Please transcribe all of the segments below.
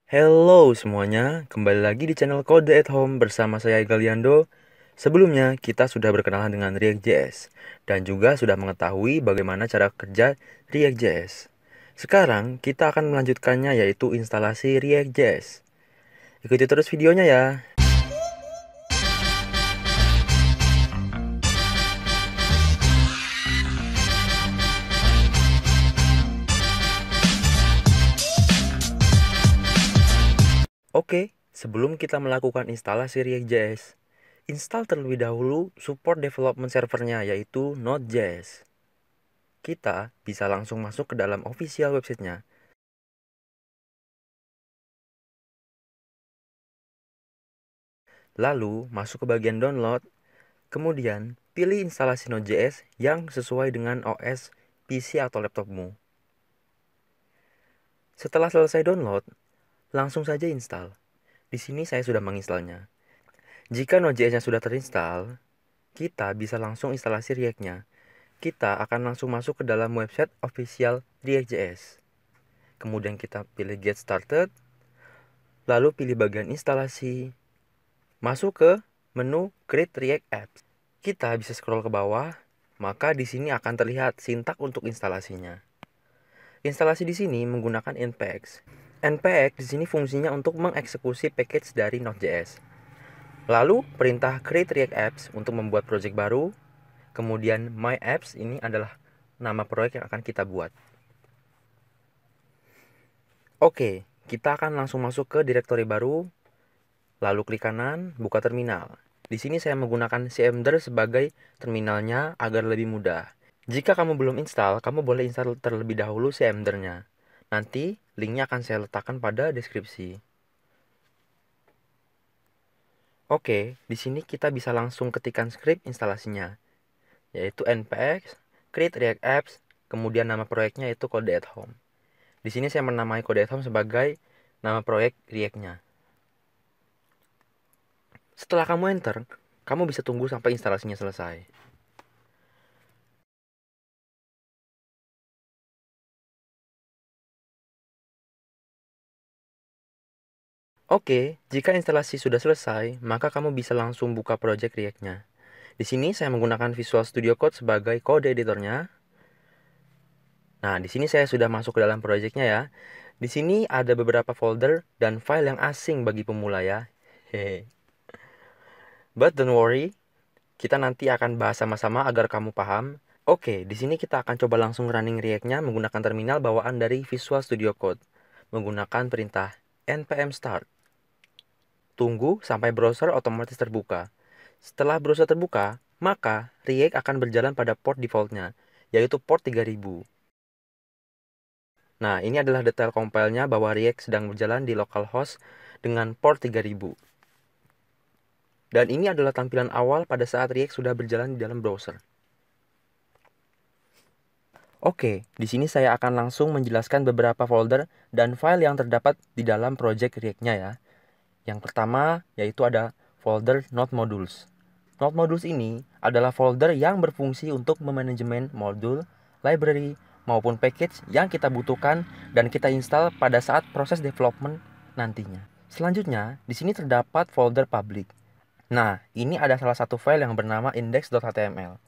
Hello semuanya, kembali lagi di channel Code at Home bersama saya Galiando. Sebelumnya, kita sudah berkenalan dengan React.js dan juga sudah mengetahui bagaimana cara kerja React.js. Sekarang, kita akan melanjutkannya yaitu instalasi React.js. Ikuti terus videonya ya. Oke, sebelum kita melakukan instalasi React.js, install terlebih dahulu support development servernya yaitu Node.js. Kita bisa langsung masuk ke dalam official websitenya. Lalu, masuk ke bagian download. Kemudian, pilih instalasi Node.js yang sesuai dengan OS PC atau laptopmu. Setelah selesai download, langsung saja install. Di sini saya sudah menginstalnya. Jika Node.js-nya sudah terinstall, kita bisa langsung instalasi React-nya. Kita akan langsung masuk ke dalam website official React.js. Kemudian kita pilih Get Started, lalu pilih bagian instalasi, masuk ke menu Create React Apps. Kita bisa scroll ke bawah, maka di sini akan terlihat sintak untuk instalasinya. Instalasi di sini menggunakan npx. Npx di sini fungsinya untuk mengeksekusi package dari Node.js. Lalu perintah create React Apps untuk membuat project baru. Kemudian my apps ini adalah nama proyek yang akan kita buat. Oke, kita akan langsung masuk ke direktori baru. Lalu klik kanan, buka terminal. Di sini saya menggunakan cmder sebagai terminalnya agar lebih mudah. Jika kamu belum install, kamu boleh install terlebih dahulu cmder-nya. Nanti linknya akan saya letakkan pada deskripsi. Oke, di sini kita bisa langsung ketikkan script instalasinya, yaitu npx create react apps, kemudian nama proyeknya itu Code at Home. Di sini saya menamai Code at Home sebagai nama proyek React-nya. Setelah kamu enter, kamu bisa tunggu sampai instalasinya selesai. Oke, jika instalasi sudah selesai, maka kamu bisa langsung buka project React-nya. Di sini saya menggunakan Visual Studio Code sebagai kode editornya. Nah, di sini saya sudah masuk ke dalam project-nya ya. Di sini ada beberapa folder dan file yang asing bagi pemula ya. Hehe. But don't worry, kita nanti akan bahas sama-sama agar kamu paham. Oke, di sini kita akan coba langsung running React-nya menggunakan terminal bawaan dari Visual Studio Code. Menggunakan perintah npm start. Tunggu sampai browser otomatis terbuka. Setelah browser terbuka, maka React akan berjalan pada port defaultnya, yaitu port 3000. Nah, ini adalah detail compile-nya bahwa React sedang berjalan di localhost dengan port 3000. Dan ini adalah tampilan awal pada saat React sudah berjalan di dalam browser. Oke, di sini saya akan langsung menjelaskan beberapa folder dan file yang terdapat di dalam project React-nya ya. Yang pertama yaitu ada folder Node Modules. Node Modules ini adalah folder yang berfungsi untuk memanajemen modul, library, maupun package yang kita butuhkan dan kita install pada saat proses development nantinya. Selanjutnya, di sini terdapat folder public. Nah, ini ada salah satu file yang bernama index.html.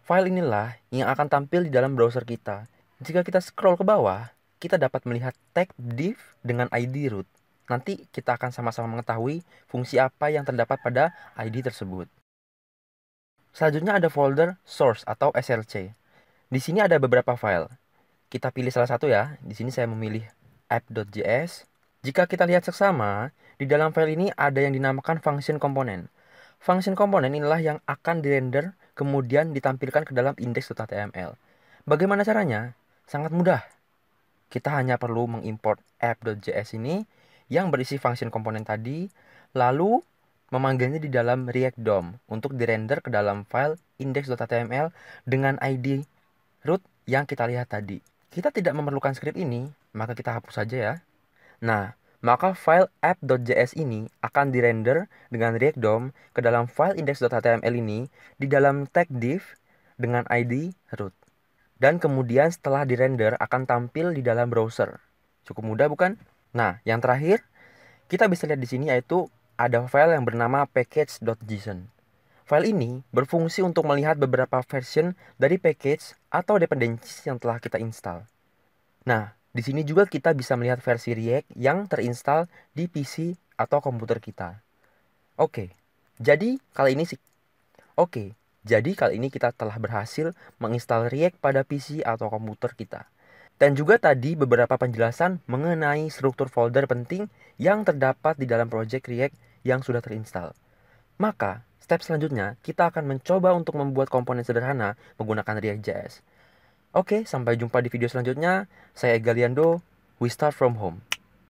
File inilah yang akan tampil di dalam browser kita. Jika kita scroll ke bawah, kita dapat melihat tag div dengan ID root. Nanti kita akan sama-sama mengetahui fungsi apa yang terdapat pada ID tersebut. Selanjutnya ada folder source atau src. Di sini ada beberapa file. Kita pilih salah satu ya. Di sini saya memilih app.js. Jika kita lihat seksama, di dalam file ini ada yang dinamakan function component. Function component inilah yang akan dirender kemudian ditampilkan ke dalam index.html. Bagaimana caranya? Sangat mudah. Kita hanya perlu mengimport app.js ini yang berisi function komponen tadi, lalu memanggilnya di dalam React DOM untuk dirender ke dalam file index.html dengan ID root yang kita lihat tadi. Kita tidak memerlukan script ini, maka kita hapus saja ya. Nah, maka file app.js ini akan dirender dengan React DOM ke dalam file index.html ini di dalam tag div dengan ID root. Dan kemudian setelah dirender akan tampil di dalam browser. Cukup mudah bukan? Nah, yang terakhir, Kita bisa lihat di sini yaitu ada file yang bernama package.json. File ini berfungsi untuk melihat beberapa version dari package atau dependencies yang telah kita install. Nah, di sini juga kita bisa melihat versi React yang terinstall di PC atau komputer kita. Oke, jadi kali ini kita telah berhasil menginstal React pada PC atau komputer kita. Dan juga tadi beberapa penjelasan mengenai struktur folder penting yang terdapat di dalam project React yang sudah terinstall. Maka, step selanjutnya kita akan mencoba untuk membuat komponen sederhana menggunakan React.js. Oke, sampai jumpa di video selanjutnya. Saya Egaliando, we start from home.